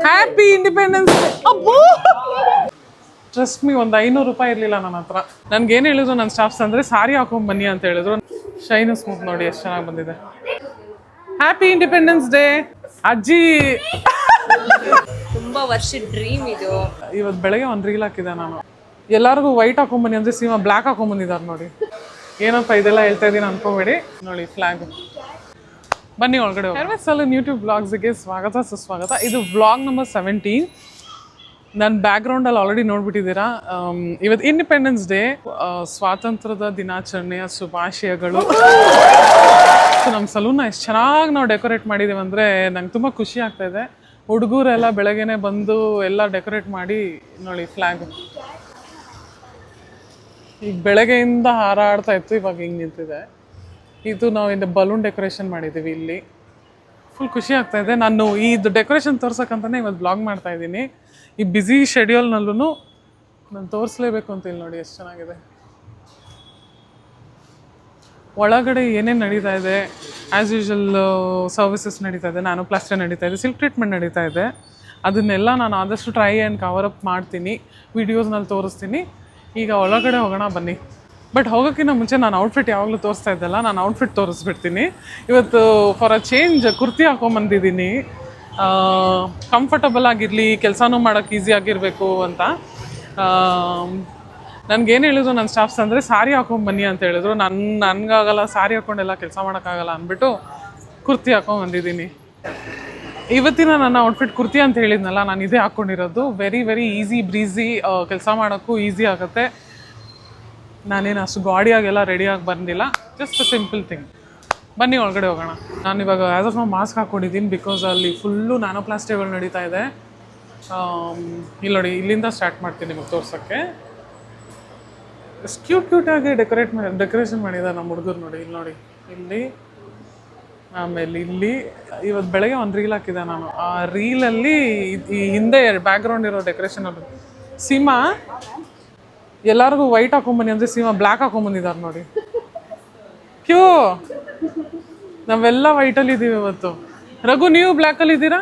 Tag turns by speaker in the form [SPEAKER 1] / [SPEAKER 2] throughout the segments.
[SPEAKER 1] Happy independence day. ಅಬ್ಬೋ trust me, ಒಂದು 500 ರೂಪಾಯಿ ಇರಲಿಲ್ಲ ನನ್ನ ಹತ್ರ. ನನ್ಗೆ ಏನು ಹೇಳಿದ್ರು ನನ್ನ ಸ್ಟಾಫ್ಸ್ ಅಂದರೆ ಸಾರಿ ಹಾಕೊಂಡ್ ಬನ್ನಿ ಅಂತ ಹೇಳಿದ್ರು. ಶೈನು ಸ್ಮೂತ್ ನೋಡಿ ಎಷ್ಟು ಚೆನ್ನಾಗಿ ಬಂದಿದೆ. ಹ್ಯಾಪಿ ಇಂಡಿಪೆಂಡೆನ್ಸ್ ಡೇ ಅಜ್ಜಿ.
[SPEAKER 2] ತುಂಬಾ ವರ್ಷದ ಡ್ರೀಮ್ ಇದು.
[SPEAKER 1] ಇವತ್ತು ಬೆಳಗ್ಗೆ ಒಂದು ರೀಲ್ ಹಾಕಿದೆ ನಾನು. ಎಲ್ಲರಿಗೂ ವೈಟ್ ಹಾಕೊಂಬನ್ನಿ ಅಂದರೆ ಸೀಮಾ ಬ್ಲ್ಯಾಕ್ ಹಾಕೊಂಬಂದಿದ್ದಾರೆ ನೋಡಿ. ಏನಪ್ಪ ಇದೆಲ್ಲ ಹೇಳ್ತಾ ಇದ್ದೀನಿ ಅನ್ಕೋಬೇಡಿ. ನೋಡಿ ಫ್ಲಾಗ್. ಬನ್ನಿ ಒಳಗಡೆ. ಸರ್ವಸಲನ್ ಯೂಟ್ಯೂಬ್ ಬ್ಲಾಗ್ಸ್ಗೆ ಸ್ವಾಗತ ಸುಸ್ವಾಗತ. ಇದು ವ್ಲಾಗ್ ನಂಬರ್ 17. ನನ್ನ ಬ್ಯಾಕ್ಗ್ರೌಂಡಲ್ಲಿ ಆಲ್ರೆಡಿ ನೋಡ್ಬಿಟ್ಟಿದ್ದೀರಾ. ಇವತ್ತು ಇಂಡಿಪೆಂಡೆನ್ಸ್ ಡೇ, ಸ್ವಾತಂತ್ರ್ಯದ ದಿನಾಚರಣೆಯ ಶುಭಾಶಯಗಳು. ನಮ್ಮ ಸಲೂನ್ನ ಎಷ್ಟು ಚೆನ್ನಾಗಿ ನಾವು ಡೆಕೋರೇಟ್ ಮಾಡಿದ್ದೀವಿ ಅಂದರೆ ನಂಗೆ ತುಂಬ ಖುಷಿ ಆಗ್ತಾ ಇದೆ. ಹುಡುಗರೆಲ್ಲ ಬೆಳಗ್ಗೆನೆ ಬಂದು ಎಲ್ಲ ಡೆಕೋರೇಟ್ ಮಾಡಿ ನೋಡಿ ಫ್ಲ್ಯಾಗ್. ಈಗ ಬೆಳಗ್ಗೆಯಿಂದ ಹಾರಾಡ್ತಾ ಇತ್ತು, ಇವಾಗ ಹಿಂಗೆ ನಿಂತಿದೆ. ಇದು ನಾವು ಇಂದ ಬಲೂನ್ ಡೆಕೋರೇಷನ್ ಮಾಡಿದ್ದೀವಿ ಇಲ್ಲಿ. ಫುಲ್ ಖುಷಿ ಆಗ್ತಾ ಇದೆ. ನಾನು ಇದು ಡೆಕೋರೇಷನ್ ತೋರ್ಸೋಕ್ಕಂತಲೇ ಇವತ್ತು ಬ್ಲಾಗ್ ಮಾಡ್ತಾ ಇದ್ದೀನಿ. ಈ ಬ್ಯುಸಿ ಶೆಡ್ಯೂಲ್ನಲ್ಲೂ ನಾನು ತೋರಿಸ್ಲೇಬೇಕು ಅಂತ ಇಲ್ಲಿ ನೋಡಿ ಎಷ್ಟು ಚೆನ್ನಾಗಿದೆ. ಒಳಗಡೆ ಏನೇನು ನಡೀತಾ ಇದೆ, ಆ್ಯಸ್ ಯೂಶುವಲ್ ಸರ್ವಿಸಸ್ ನಡೀತಾ ಇದೆ, ನಾನು ಪ್ಲಾಸ್ಟರ್ ನಡೀತಾ ಇದೆ, ಸಿಲ್ಕ್ ಟ್ರೀಟ್ಮೆಂಟ್ ನಡೀತಾ ಇದೆ. ಅದನ್ನೆಲ್ಲ ನಾನು ಆದಷ್ಟು ಟ್ರೈ ಆ್ಯಂಡ್ ಕವರ್ ಅಪ್ ಮಾಡ್ತೀನಿ, ವೀಡಿಯೋಸ್ನಲ್ಲಿ ತೋರಿಸ್ತೀನಿ. ಈಗ ಒಳಗಡೆ ಹೋಗೋಣ ಬನ್ನಿ. ಬಟ್ ಹೋಗೋಕ್ಕಿಂತ ಮುಂಚೆ ನಾನು ಔಟ್ಫಿಟ್ ಯಾವಾಗಲೂ ತೋರಿಸ್ತಾ ಇದ್ದಲ್ಲ, ನಾನು ಔಟ್ಫಿಟ್ ತೋರಿಸ್ಬಿಡ್ತೀನಿ. ಇವತ್ತು ಫಾರ್ ಅ ಚೇಂಜ್ ಕುರ್ತಿ ಹಾಕೊಂಬಂದಿದ್ದೀನಿ. ಕಂಫರ್ಟಬಲ್ ಆಗಿರಲಿ, ಕೆಲಸನೂ ಮಾಡೋಕ್ಕೆ ಈಸಿ ಆಗಿರಬೇಕು ಅಂತ. ನನಗೇನು ಹೇಳಿದ್ರು ನನ್ನ ಸ್ಟಾಫ್ಸ್ ಅಂದರೆ ಸಾರಿ ಹಾಕೊಂಬನ್ನಿ ಅಂತ ಹೇಳಿದ್ರು. ನನಗಾಗಲ್ಲ, ಸಾರಿ ಹಾಕ್ಕೊಂಡೆಲ್ಲ ಕೆಲಸ ಮಾಡೋಕ್ಕಾಗಲ್ಲ ಅಂದ್ಬಿಟ್ಟು ಕುರ್ತಿ ಹಾಕೊಂಬಂದಿದ್ದೀನಿ. ಇವತ್ತಿನ ನನ್ನ ಔಟ್ಫಿಟ್ ಕುರ್ತಿ ಅಂತ ಹೇಳಿದ್ನಲ್ಲ, ನಾನು ಇದೇ ಹಾಕ್ಕೊಂಡಿರೋದು. ವೆರಿ ವೆರಿ ಈಸಿ ಬ್ರೀಸಿ, ಕೆಲಸ ಮಾಡೋಕ್ಕೂ ಈಸಿ ಆಗುತ್ತೆ. ನಾನೇನು ಅಷ್ಟು ಗಾಡಿಯಾಗೆಲ್ಲ ರೆಡಿಯಾಗಿ ಬಂದಿಲ್ಲ, ಜಸ್ಟ್ ಸಿಂಪಲ್ ಥಿಂಗ್. ಬನ್ನಿ ಒಳಗಡೆ ಹೋಗೋಣ. ನಾನು ಇವಾಗ ಆ್ಯಸ್ ಆಫ್ ನಾವು ಮಾಸ್ಕ್ ಹಾಕ್ಕೊಂಡಿದ್ದೀನಿ, ಬಿಕಾಸ್ ಅಲ್ಲಿ ಫುಲ್ಲು ನ್ಯಾನೋಪ್ಲಾಸ್ಟಿಕ್ಗಳು ನಡೀತಾ ಇದೆ. ಇಲ್ಲಿ ನೋಡಿ, ಇಲ್ಲಿಂದ ಸ್ಟಾರ್ಟ್ ಮಾಡ್ತೀನಿ ನಿಮಗೆ ತೋರ್ಸೋಕ್ಕೆ. ಎಷ್ಟು ಕ್ಯೂಟಾಗಿ ಡೆಕೋರೇಷನ್ ಮಾಡಿದ್ದಾರೆ ನಮ್ಮ ಹುಡುಗರು ನೋಡಿ. ಇಲ್ಲಿ ನೋಡಿ, ಇಲ್ಲಿ ಆಮೇಲೆ ಇಲ್ಲಿ. ಇವತ್ತು ಬೆಳಗ್ಗೆ ಒಂದು ರೀಲ್ ಹಾಕಿದೆ ನಾನು. ಆ ರೀಲಲ್ಲಿ ಈ ಹಿಂದೆ ಬ್ಯಾಕ್ಗ್ರೌಂಡ್ ಇರೋ ಡೆಕೋರೇಷನ್ ಅದು. ಸೀಮಾ ಎಲ್ಲರಿಗೂ ವೈಟ್ ಹಾಕೊಂಬನ್ನಿ ಅಂದರೆ ಸೀಮಾ ಬ್ಲ್ಯಾಕ್ ಹಾಕೊಂಬಂದಿದ್ದಾರೆ ನೋಡಿ. ಕ್ಯೂ ನಾವೆಲ್ಲ ವೈಟಲ್ಲಿ ಇದ್ದೀವಿ ಇವತ್ತು. ರಘು, ನೀವು ಬ್ಲ್ಯಾಕಲ್ಲಿ ಇದ್ದೀರಾ?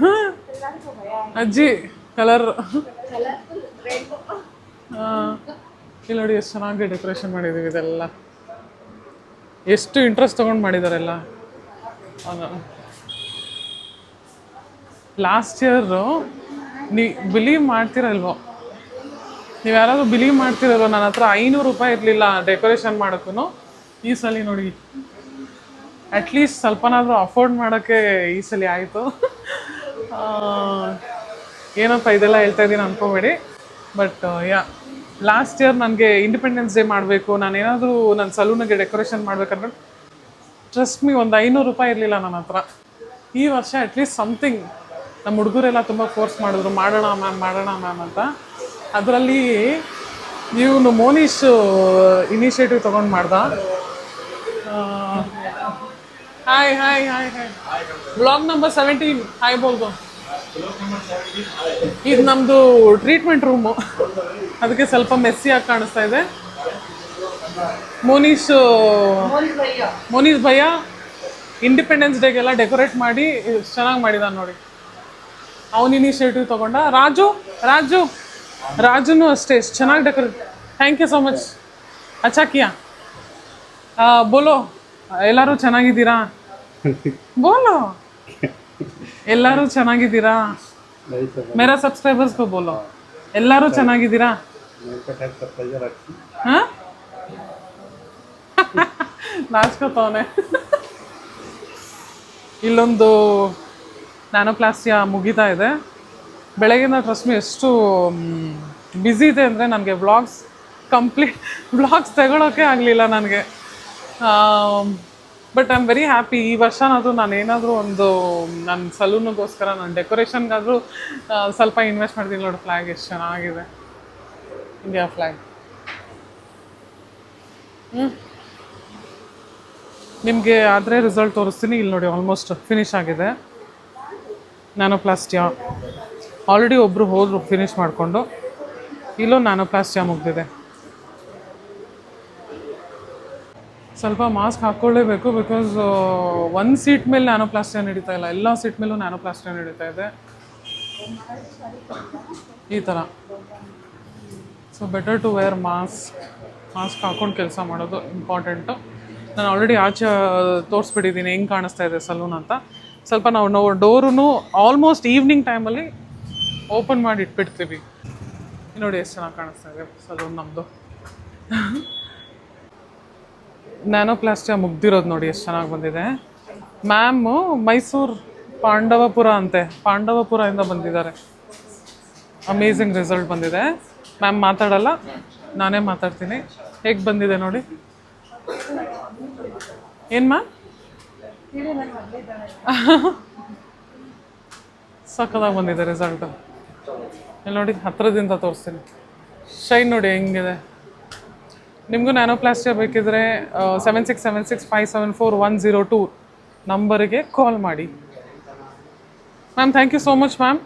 [SPEAKER 1] ಹಾಂ, ಅಜ್ಜಿ ಕಲರ್. ಇಲ್ಲಿ ನೋಡಿ ಎಷ್ಟು ಚೆನ್ನಾಗಿ ಡೆಕೋರೇಷನ್ ಮಾಡಿದ್ದೀವಿ. ಇದೆಲ್ಲ ಎಷ್ಟು ಇಂಟ್ರೆಸ್ಟ್ ತೊಗೊಂಡು ಮಾಡಿದಾರೆಲ್ಲ. ಲಾಸ್ಟ್ ಇಯರು ಬಿಲೀವ್ ಮಾಡ್ತಿರಲ್ವೋ, ನೀವು ಯಾರಾದರೂ ಬಿಲೀವ್ ಮಾಡ್ತಿರಲ್ವೋ, ನನ್ನ ಹತ್ರ 500 ರೂಪಾಯಿ ಇರಲಿಲ್ಲ ಡೆಕೋರೇಷನ್ ಮಾಡೋಕ್ಕೂ. ಈ ಸಲ ನೋಡಿ ಅಟ್ಲೀಸ್ಟ್ ಸ್ವಲ್ಪನಾದರೂ ಅಫೋರ್ಡ್ ಮಾಡೋಕ್ಕೆ ಈ ಸಲ ಆಯಿತು. ಏನಪ್ಪ ಇದೆಲ್ಲ ಹೇಳ್ತಾ ಇದ್ದೀನಿ ಅನ್ಕೋಬೇಡಿ. ಬಟ್ ಲಾಸ್ಟ್ ಇಯರ್ ನನಗೆ ಇಂಡಿಪೆಂಡೆನ್ಸ್ ಡೇ ಮಾಡಬೇಕು, ನಾನೇನಾದರೂ ನನ್ನ ಸಲೂನಿಗೆ ಡೆಕೋರೇಷನ್ ಮಾಡಬೇಕಂದ್ರೆ ಟ್ರಸ್ಟ್ ಮೀ, ಒಂದು 500 ರೂಪಾಯಿ ಇರಲಿಲ್ಲ ನನ್ನ ಹತ್ರ. ಈ ವರ್ಷ ಅಟ್ಲೀಸ್ಟ್ ಸಮಥಿಂಗ್. ನಮ್ಮ ಹುಡುಗರೆಲ್ಲ ತುಂಬ ಫೋರ್ಸ್ ಮಾಡಿದ್ರು, ಮಾಡೋಣ ಮ್ಯಾಮ್ ಅಂತ. ಅದರಲ್ಲಿ ಇವನು ಮೋನೀಶ್ ಇನಿಷಿಯೇಟಿವ್ ತೊಗೊಂಡು ಮಾಡ್ದ. Hi hi hi hi. Blog number 17. Hi ಬೋಲ್ದು. ಇದು ನಮ್ಮದು ಟ್ರೀಟ್ಮೆಂಟ್ ರೂಮು, ಅದಕ್ಕೆ ಸ್ವಲ್ಪ ಮೆಸ್ಸಿಯಾಗಿ ಕಾಣಿಸ್ತಾ ಇದೆ. ಮೋನೀಶ್ ಭಯ್ಯ ಇಂಡಿಪೆಂಡೆನ್ಸ್ ಡೇಗೆಲ್ಲ ಡೆಕೋರೇಟ್ ಮಾಡಿ ಚೆನ್ನಾಗಿ ಮಾಡಿದಾನೆ ನೋಡಿ. ಅವನು ಇನಿಷಿಯೇಟಿವ್ ತೊಗೊಂಡ. ರಾಜುನು ಅಷ್ಟೇ ಎಷ್ಟು ಚೆನ್ನಾಗಿ decorate. Thank you so much. ಅಚ್ಚಾ ಕಿಯಾ. ಬೋಲೋ, ಎಲ್ಲರೂ ಚೆನ್ನಾಗಿದ್ದೀರಾ? ಬೋಲೋ, ಎಲ್ಲರೂ ಚೆನ್ನಾಗಿದ್ದೀರಾ? ಮೇರಾ ಸಬ್ಸ್ಕ್ರೈಬರ್ಸ್ಗೂ ಬೋಲೋ, ಎಲ್ಲರೂ ಚೆನ್ನಾಗಿದ್ದೀರಾ? ಹಾಂ, ನಾಚ್ಕೋತವನೆ. ಇಲ್ಲೊಂದು ನ್ಯಾನೋಪ್ಲಾಸ್ಟಿಯಾ ಮುಗಿತಾ ಇದೆ. ಬೆಳಗಿನ ಟ್ರಸ್ಟ್ ಮೀ ಎಷ್ಟು ಬ್ಯುಸಿ ಇದೆ ಅಂದರೆ ನನಗೆ ವ್ಲಾಗ್ಸ್ ತಗೊಳ್ಳೋಕ್ಕೆ ಆಗಲಿಲ್ಲ ನನಗೆ. But I am very happy. ಈ ವರ್ಷನಾದರೂ ನಾನು ಏನಾದರೂ ಒಂದು ನನ್ನ ಸಲೂನಿಗೋಸ್ಕರ ನಾನು ಡೆಕೋರೇಷನ್ಗಾದರೂ ಸ್ವಲ್ಪ ಇನ್ವೆಸ್ಟ್ ಮಾಡ್ತೀನಿ. ನೋಡಿ ಫ್ಲ್ಯಾಗ್ ಎಷ್ಟು ಚೆನ್ನಾಗಿದೆ, ಇಂಡಿಯಾ ಫ್ಲ್ಯಾಗ್. ನಿಮಗೆ ಆದರೆ ರಿಸಲ್ಟ್ ತೋರಿಸ್ತೀನಿ. ಇಲ್ಲಿ ನೋಡಿ, ಆಲ್ಮೋಸ್ಟ್ ಫಿನಿಶ್ ಆಗಿದೆ ನ್ಯಾನೋಪ್ಲಾಸ್ಟಿಯಾ. ಆಲ್ರೆಡಿ ಒಬ್ಬರು ಹೋದರು ಫಿನಿಶ್ ಮಾಡಿಕೊಂಡು. ಇಲ್ಲೂ ನ್ಯಾನೋಪ್ಲಾಸ್ಟಿಯಾ ಮುಗಿದಿದೆ. ಸ್ವಲ್ಪ ಮಾಸ್ಕ್ ಹಾಕ್ಕೊಳ್ಳೇಬೇಕು ಬಿಕಾಸ್ ಒಂದು ಸೀಟ್ ಮೇಲೆ ನ್ಯಾನೋಪ್ಲಾಸ್ಟಿಯ ನಡೀತಾ ಇಲ್ಲ, ಎಲ್ಲ ಸೀಟ್ ಮೇಲೂ ನ್ಯಾನೋಪ್ಲಾಸ್ಟಿಯ ನಡೀತಾ ಇದೆ ಈ ಥರ. So better to wear mask ಹಾಕ್ಕೊಂಡು ಕೆಲಸ ಮಾಡೋದು ಇಂಪಾರ್ಟೆಂಟು. ನಾನು ಆಲ್ರೆಡಿ ಆಚೆ ತೋರಿಸ್ಬಿಟ್ಟಿದ್ದೀನಿ ಹೆಂಗೆ ಕಾಣಿಸ್ತಾ ಇದೆ ಸಲೂನ್ ಅಂತ. ಸ್ವಲ್ಪ ನಾವು ಡೋರೂ ಆಲ್ಮೋಸ್ಟ್ ಈವ್ನಿಂಗ್ ಟೈಮಲ್ಲಿ ಓಪನ್ ಮಾಡಿ ಇಟ್ಬಿಡ್ತೀವಿ. ನೋಡಿ ಎಷ್ಟು ಚೆನ್ನಾಗಿ ಕಾಣಿಸ್ತಾ ಇದೆ ಸಲೂನ್ ನಮ್ಮದು. ನ್ಯಾನೋಪ್ಲಾಸ್ಟಿಯ ಮುಗ್ದಿರೋದು ನೋಡಿ ಎಷ್ಟು ಚೆನ್ನಾಗಿ ಬಂದಿದೆ. ಮ್ಯಾಮು ಮೈಸೂರು ಪಾಂಡವಪುರ ಅಂತೆ, ಪಾಂಡವಪುರದಿಂದ ಬಂದಿದ್ದಾರೆ. ಅಮೇಝಿಂಗ್ ರಿಸಲ್ಟ್ ಬಂದಿದೆ. ಮ್ಯಾಮ್ ಮಾತಾಡಲ್ಲ, ನಾನೇ ಮಾತಾಡ್ತೀನಿ. ಹೇಗೆ ಬಂದಿದೆ ನೋಡಿ. ಏನು ಮ್ಯಾಮ್? ಸಕ್ಕದಾಗಿ ಬಂದಿದೆ ರಿಸಲ್ಟು. ಇಲ್ಲಿ ನೋಡಿ ಹತ್ತಿರದಿಂದ ತೋರಿಸ್ತೀನಿ. ಶೈನ್ ನೋಡಿ ಹೆಂಗಿದೆ. ನಿಮಗೂ ನ್ಯಾನೋಪ್ಲಾಸ್ಟಿಯ ಬೇಕಿದ್ರೆ 7676574102 ನಂಬರಿಗೆ ಕಾಲ್ ಮಾಡಿ. Ma'am thank you so much ma'am.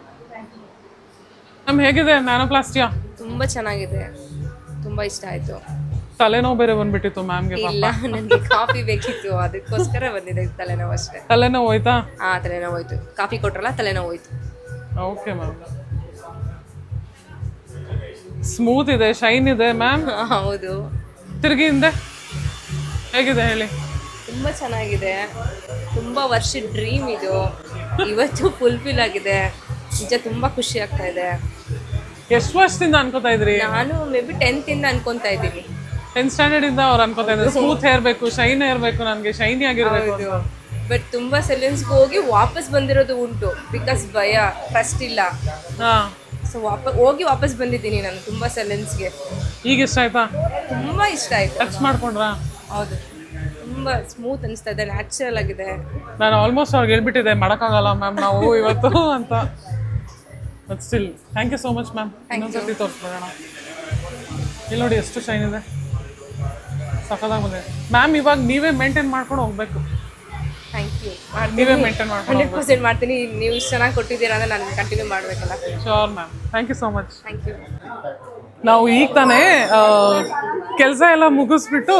[SPEAKER 1] Ma'am ಹೇಗಿದೆ ನ್ಯಾನೋಪ್ಲಾಸ್ಟಿಯ?
[SPEAKER 2] ತುಂಬ ಚೆನ್ನಾಗಿದೆ, ತುಂಬ ಇಷ್ಟ ಆಯಿತು.
[SPEAKER 1] ತಲೆನೋವು ಬೇರೆ ಬಂದ್ಬಿಟ್ಟಿತ್ತು ಮ್ಯಾಮ್ಗೆ.
[SPEAKER 2] ಇಲ್ಲ, ನನಗೆ ಕಾಫಿ ಬೇಕಿತ್ತು, ಅದಕ್ಕೋಸ್ಕರ ಬಂದಿದೆ. ತಲೆನೋವು ಅಷ್ಟೇ.
[SPEAKER 1] ತಲೆನೋವು ಹೋಯ್ತಾ?
[SPEAKER 2] ಹಾಂ, ತಲೆನೋವು ಹೋಯ್ತು. ಕಾಫಿ ಕೊಟ್ರಲ್ಲ, ತಲೆನೋವು ಹೋಯ್ತು.
[SPEAKER 1] Okay ma'am. ಸ್ಮೂತ್ ಇದೆ, ಶೈನ್ ಇದೆ ಮ್ಯಾಮ್.
[SPEAKER 2] ಹೌದು.
[SPEAKER 1] ತಿರುಗಿ ಹಿಂದೆ ಹೇಗಿದೆ ಹೇಳಿ?
[SPEAKER 2] ತುಂಬ ಚೆನ್ನಾಗಿದೆ. ತುಂಬ ವರ್ಷದ ಡ್ರೀಮ್ ಇದು, ಇವತ್ತು ಫುಲ್ಫಿಲ್ ಆಗಿದೆ. ನಿಜ ತುಂಬ ಖುಷಿ ಆಗ್ತಾ ಇದೆ.
[SPEAKER 1] ಎಷ್ಟು ವರ್ಷದಿಂದ ಅನ್ಕೋತಾ ಇದ್ರಿ?
[SPEAKER 2] ನಾನು ಮೇ ಬಿ 10th ಇಂದ ಅನ್ಕೊಂತಾ ಇದ್ದೀನಿ.
[SPEAKER 1] 10th ಸ್ಟ್ಯಾಂಡರ್ಡ್ ಇಂದ ಅವ್ರು ಅನ್ಕೋತಾ ಇದ್ದಾರೆ ಸ್ಮೂತ್ ಹೇರ್ ಬೇಕು, ಶೈನ್ ಹೇರ್ ಬೇಕು, ನನಗೆ ಶೈನಿ ಆಗಿರ್ಬೇಕು.
[SPEAKER 2] ಬಟ್ ತುಂಬ ಸೆಲೆನ್ಸ್ಗೆ ಹೋಗಿ ವಾಪಸ್ ಬಂದಿರೋದು ಉಂಟು. ಬಿಕಾಸ್ ಭಯ, ಟ್ರಸ್ಟ್ ಇಲ್ಲ.
[SPEAKER 1] ಹಾಂ,
[SPEAKER 2] ಸೊ ವಾಪಸ್ ಬಂದಿದ್ದೀನಿ ನಾನು ತುಂಬ ಸೆಲೆನ್ಸ್ಗೆ.
[SPEAKER 1] ಈಗ ಇಷ್ಟ ಆಯ್ತಾ?
[SPEAKER 2] ತುಂಬ ಇಷ್ಟ ಆಯ್ತು.
[SPEAKER 1] ಟಚ್ ಮಾಡ್ಕೊಂಡ್ರಾ?
[SPEAKER 2] ಹೌದು, ತುಂಬ ಸ್ಮೂತ್ ಅನಿಸ್ತಾ ಇದೆ, ನ್ಯಾಚುರಲ್ ಆಗಿದೆ.
[SPEAKER 1] ನಾನು ಆಲ್ಮೋಸ್ಟ್ ಅವ್ರಿಗೆ ಹೇಳ್ಬಿಟ್ಟಿದ್ದೆ ಮಾಡೋಕ್ಕಾಗಲ್ಲ ಮ್ಯಾಮ್ ನಾವು ಇವತ್ತು ಅಂತ. But still thank you so much ma'am. ಇನ್ನೊಂದ್ಸತಿ ತೋರಿಸ್ಬಿಡೋಣ. ಇಲ್ಲಿ ನೋಡಿ ಎಷ್ಟು ಶೈನ್ ಇದೆ, ಸಖತ್ತಾಗಿ ಬಂದಿದೆ ಮ್ಯಾಮ್. ಇವಾಗ ನೀವೇ ಮೇಂಟೈನ್ ಮಾಡ್ಕೊಂಡು ಹೋಗ್ಬೇಕು.
[SPEAKER 2] Thank you.
[SPEAKER 1] ನೀವೇ ಮೇಂಟೈನ್ ಮಾಡ್ಕೊಂಡು
[SPEAKER 2] 100% ಮಾಡ್ತೀನಿ. ನೀವು ಇಷ್ಟು ಚೆನ್ನಾಗಿ ಕೊಟ್ಟಿದ್ದೀರಾ ಅಂದರೆ ನಾನು ಕಂಟಿನ್ಯೂ ಮಾಡಬೇಕಲ್ಲ.
[SPEAKER 1] Sure ma'am, thank you so much.
[SPEAKER 2] Thank you.
[SPEAKER 1] ನಾವು ಈಗ ತಾನೇ ಕೆಲಸ ಎಲ್ಲ ಮುಗಿಸ್ಬಿಟ್ಟು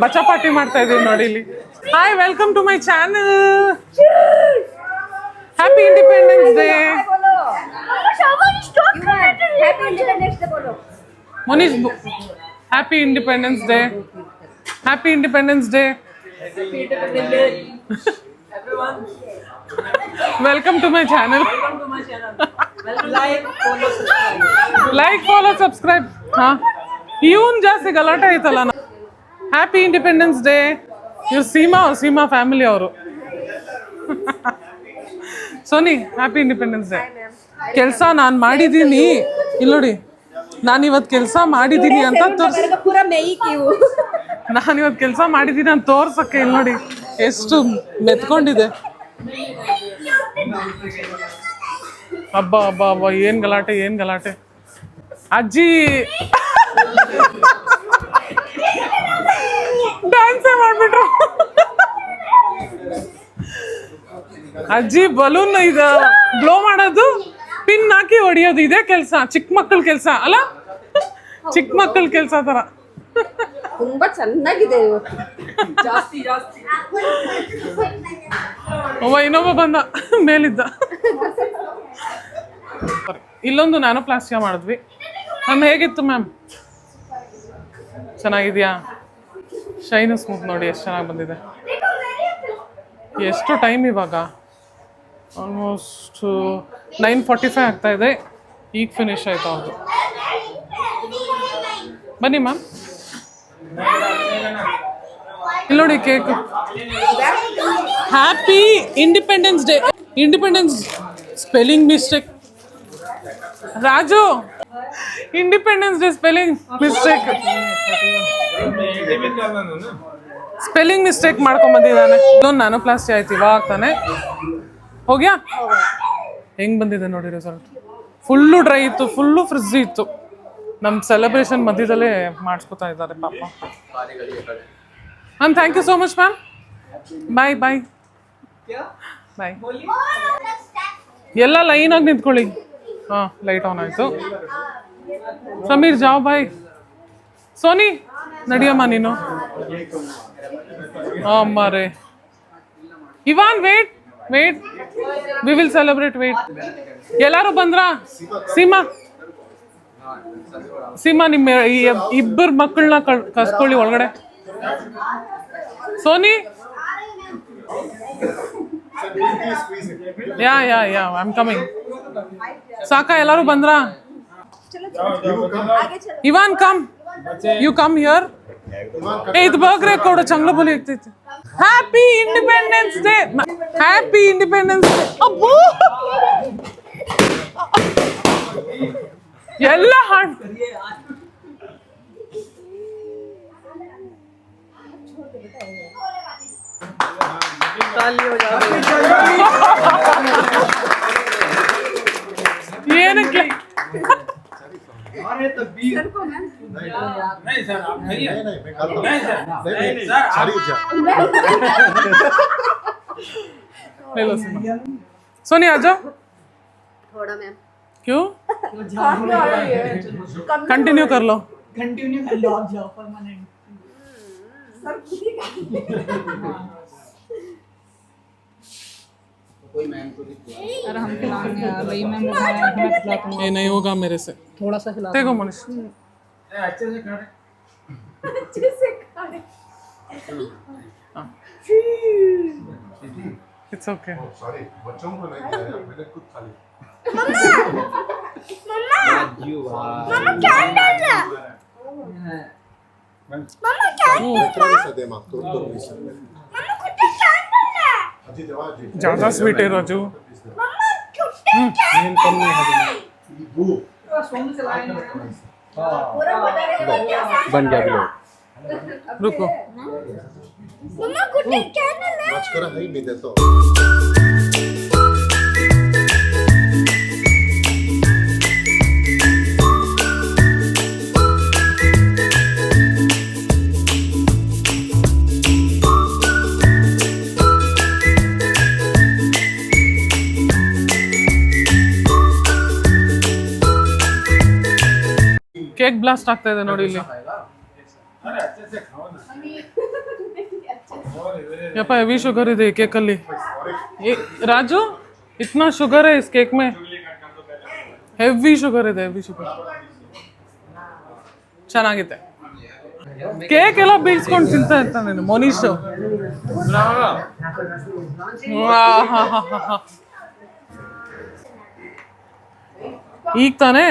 [SPEAKER 1] ಬಚಾಪಾಟಿ ಮಾಡ್ತಾ ಇದೀವಿ ನೋಡಿ ಇಲ್ಲಿ. Hi, welcome to my channel. Happy independence Day. Manish, happy independence day. Happy independence Day. Welcome to my channel. Like, follow, subscribe. ಹಾಂ, ಇವನ್ ಜಾಸ್ತಿ ಗಲಾಟೆ ಆಯ್ತಲ್ಲ. Happy independence Day. ಇವ್ರು ಸೀಮಾ ಫ್ಯಾಮಿಲಿ ಅವರು. Soni, happy independence Day. ಕೆಲಸ ನಾನು ಮಾಡಿದ್ದೀನಿ, ಇಲ್ಲಿ ನೋಡಿ. ನಾನಿವತ್ತು ಕೆಲಸ ಮಾಡಿದ್ದೀನಿ ಅಂತ ನಾನಿವತ್ತು ಕೆಲಸ ಮಾಡಿದ್ದೀನಿ ಅಂತ ತೋರ್ಸಕ್ಕೆ ಇಲ್ಲಿ ನೋಡಿ ಎಷ್ಟು ಮೆತ್ಕೊಂಡಿದೆ. ಹಬ್ಬ ಹಬ್ಬ ಹಬ್ಬ, ಏನು ಗಲಾಟೆ, ಏನು ಗಲಾಟೆ. ಅಜ್ಜಿ ಡ್ಯಾನ್ಸೇ ಮಾಡಿಬಿಟ್ರು. ಅಜ್ಜಿ ಬಲೂನ್ ಇದು ಬ್ಲೋ ಮಾಡೋದು, ಪಿನ್ ಹಾಕಿ ಹೊಡಿಯೋದು, ಇದೇ ಕೆಲಸ. ಚಿಕ್ಕ ಮಕ್ಕಳ ಕೆಲಸ ಅಲ್ಲ, ಚಿಕ್ಕ ಮಕ್ಕಳ ಕೆಲಸ ತರ.
[SPEAKER 2] ತುಂಬಾ ಚೆನ್ನಾಗಿದೆ ಇವತ್ತು.
[SPEAKER 1] ಇನ್ನೊಬ್ಬ ಬಂದ ಮೇಲಿದ್ದ. ಇಲ್ಲೊಂದು ನ್ಯಾನೋಪ್ಲಾಸ್ಟಿಯ ಮಾಡಿದ್ವಿ ಮ್ಯಾಮ್. ಹೇಗಿತ್ತು ಮ್ಯಾಮ್? ಚೆನ್ನಾಗಿದೆಯಾ? ಶೈನು ಸ್ಮೂತ್ ನೋಡಿ ಎಷ್ಟು ಚೆನ್ನಾಗಿ ಬಂದಿದೆ. ಎಷ್ಟು ಟೈಮ್ ಇವಾಗ? ಆಲ್ಮೋಸ್ಟ್ 9:45 ಆಗ್ತಾ ಇದೆ. ಈಗ ಫಿನಿಶ್ ಆಯ್ತು ಅವ್ರದ್ದು. ಬನ್ನಿ ಮ್ಯಾಮ್. ಇಲ್ಲಿ ನೋಡಿ cake. Happy independence day. Independence spelling mistake. Raju, independence day spelling mistake. Spelling mistake ಮಾಡ್ಕೊಂಬಂದಿದ್ದಾನೆ. ಇದೊಂದು ನ್ಯಾನೋಪ್ಲಾಸ್ಟಿ ಆಯ್ತು ಇವಾಗ ತಾನೆ. ಹೋಗ್ಯಾ? ಹೆಂಗೆ ಬಂದಿದೆ ನೋಡಿ ರಿಸಲ್ಟ್. ಫುಲ್ಲು ಡ್ರೈ ಇತ್ತು, ಫುಲ್ಲು ಫ್ರಿಜ್ಜಿ ಇತ್ತು. ನಮ್ಮ ಸೆಲೆಬ್ರೇಷನ್ ಮಧ್ಯದಲ್ಲೇ ಮಾಡಿಸ್ಕೊತಾ ಇದ್ದಾರೆ ಪಾಪ. Ma'am thank you so much ma'am. Bye bye bye. ಎಲ್ಲ ಲೈನಾಗಿ ನಿಂತ್ಕೊಳ್ಳಿ. ಹಾಂ, ಲೈಟ್ ಆನ್ ಆಯಿತು. ಸಮೀರ್ ಜಾವ್ ಬಾಯ್. ಸೋನಿ ನಡಿಯಮ್ಮ ನೀನು ಅಮ್ಮರೇ Ivaan wait wait we will celebrate wait ಎಲ್ಲರೂ ಬಂದ್ರಾ ಸೀಮಾ ಸೀಮಾ ನಿಮ್ಮ ಇಬ್ಬರು ಮಕ್ಕಳನ್ನ ಕರ್ಸ್ಕೊಳ್ಳಿ ಒಳಗಡೆ Soni yeah yeah yeah I am coming ಸಾಕಾ ಎಲ್ಲರೂ ಬಂದ್ರಾ Ivaan come you come here ಏ ಇದು ಬರ್ಗ್ರೆ ಕೊಡು ಚಂಗ್ಲ ಬೋಲಿ ಆಗ್ತೈತಿ happy independence day happy independence day ಅಬ್ಬೋ ಎಲ್ಲ ಹಾಡು ಏನಕ್ಕೆ सोनी आ जाओ
[SPEAKER 3] थोड़ा मैम
[SPEAKER 1] क्यों कंटिन्यू कर लो
[SPEAKER 4] आप जाओ परमानेंट
[SPEAKER 5] अरे हम खिलाएंगे यार वही मैं खिलाता हूँ
[SPEAKER 1] ये नहीं होगा मेरे से
[SPEAKER 5] थोड़ा सा खिला
[SPEAKER 1] देखो मनीष इट्स ओके
[SPEAKER 6] सॉरी बच्चों को नहीं खिलाया मैंने खुद खा लिया
[SPEAKER 3] मम्मा क्या डाल रहा मम्मा क्या
[SPEAKER 6] सदे मां तो
[SPEAKER 3] मम्मा कुछ क्या डाल रहा
[SPEAKER 6] अजी देवा जी
[SPEAKER 1] ज्यादा स्वीट है राजू
[SPEAKER 3] मम्मा कुछ क्या
[SPEAKER 6] बू
[SPEAKER 7] बन गया ब्लो
[SPEAKER 1] रुको
[SPEAKER 3] मम्मा कुछ क्या डाल रहा
[SPEAKER 6] नाच करा है मी देतो
[SPEAKER 1] ಕೇಕ್ ಬ್ಲಾಸ್ಟ್ ಆಗ್ತಾ ಇದೆ ನೋಡಿ ಇಲ್ಲಿ ಯಪ್ಪ ಹೆವಿ ಶುಗರ್ ಇದೆ ಈ ಕೇಕಲ್ಲಿ ರಾಜು ಇತ್ನಾ ಶುಗರ್ है इस केक में ಹೆವಿ ಶುಗರ್ ಇದೆ ಹೆವಿ ಶುಗರ್ ಚೆನ್ನಾಗಿದೆ ಕೇಕ್ ಎಲ್ಲ ಬೀಳ್ಸ್ಕೊಂಡು ತಿಂತ ಇರ್ತಾನೆ ಮೋನೀಶ್ ಈಗ ತಾನೇ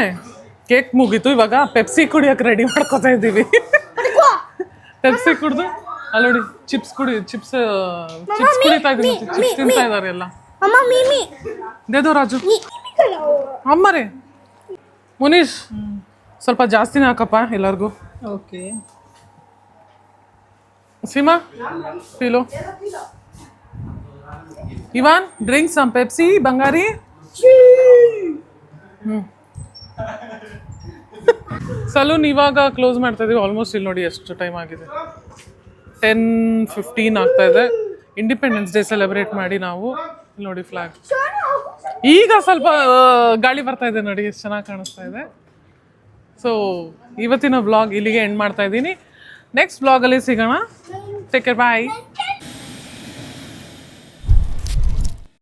[SPEAKER 1] ಕೇಕ್ ಮುಗೀತು ಇವಾಗ ಪೆಪ್ಸಿ ಕುಡಿಯಕ್ಕೆ ರೆಡಿ ಮಾಡ್ಕೋತಾ ಇದ್ದೀವಿ ಪೆಪ್ಸಿ ಕುಡ್ದು ಅಲ್ಲಿ ನೋಡಿ ಚಿಪ್ಸ್ ಚಿಪ್ಸ್ ಕುಡಿತಾ ಇದ್ದೀವಿ ಚಿಪ್ಸ್ ತಿಂತಾ ಇದಾರೆ ಎಲ್ಲ
[SPEAKER 3] मम्मा मीमी
[SPEAKER 1] ದೇದೋ ರಾಜು
[SPEAKER 3] मीमी खिलाओ
[SPEAKER 1] ಅಮ್ಮರೇ ಮುನೀಶ್ ಸ್ವಲ್ಪ ಜಾಸ್ತಿನೇ ಹಾಕಪ್ಪ ಎಲ್ಲರಿಗೂ
[SPEAKER 5] ओके
[SPEAKER 1] ಸೀಮಾ ಪೀಲೋ ಇವಾನ್ ಡ್ರಿಂಕ್ ಸಮ್ ಪೆಪ್ಸಿ ಬಂಗಾರಿ ಸಲೂನ್ ಇವಾಗ ಕ್ಲೋಸ್ ಮಾಡ್ತಾ ಇದೀವಿ ಆಲ್ಮೋಸ್ಟ್ ಇಲ್ಲಿ ನೋಡಿ ಎಷ್ಟು ಟೈಮ್ ಆಗಿದೆ 10:15 ಆಗ್ತಾ ಇದೆ ಇಂಡಿಪೆಂಡೆನ್ಸ್ ಡೇ ಸೆಲೆಬ್ರೇಟ್ ಮಾಡಿ ನಾವು ಇಲ್ಲಿ ನೋಡಿ ಫ್ಲಾಗ್ ಈಗ ಸ್ವಲ್ಪ ಗಾಳಿ ಬರ್ತಾ ಇದೆ ನೋಡಿ ಎಷ್ಟು ಚೆನ್ನಾಗಿ ಕಾಣಿಸ್ತಾ ಇದೆ ಸೊ ಇವತ್ತಿನ ವ್ಲಾಗ್ ಇಲ್ಲಿಗೆ ಎಂಡ್ ಮಾಡ್ತಾ ಇದ್ದೀನಿ ನೆಕ್ಸ್ಟ್ ವ್ಲಾಗಲ್ಲಿ ಸಿಗೋಣ ಟೇಕ್ ಕೇರ್ ಬಾಯ್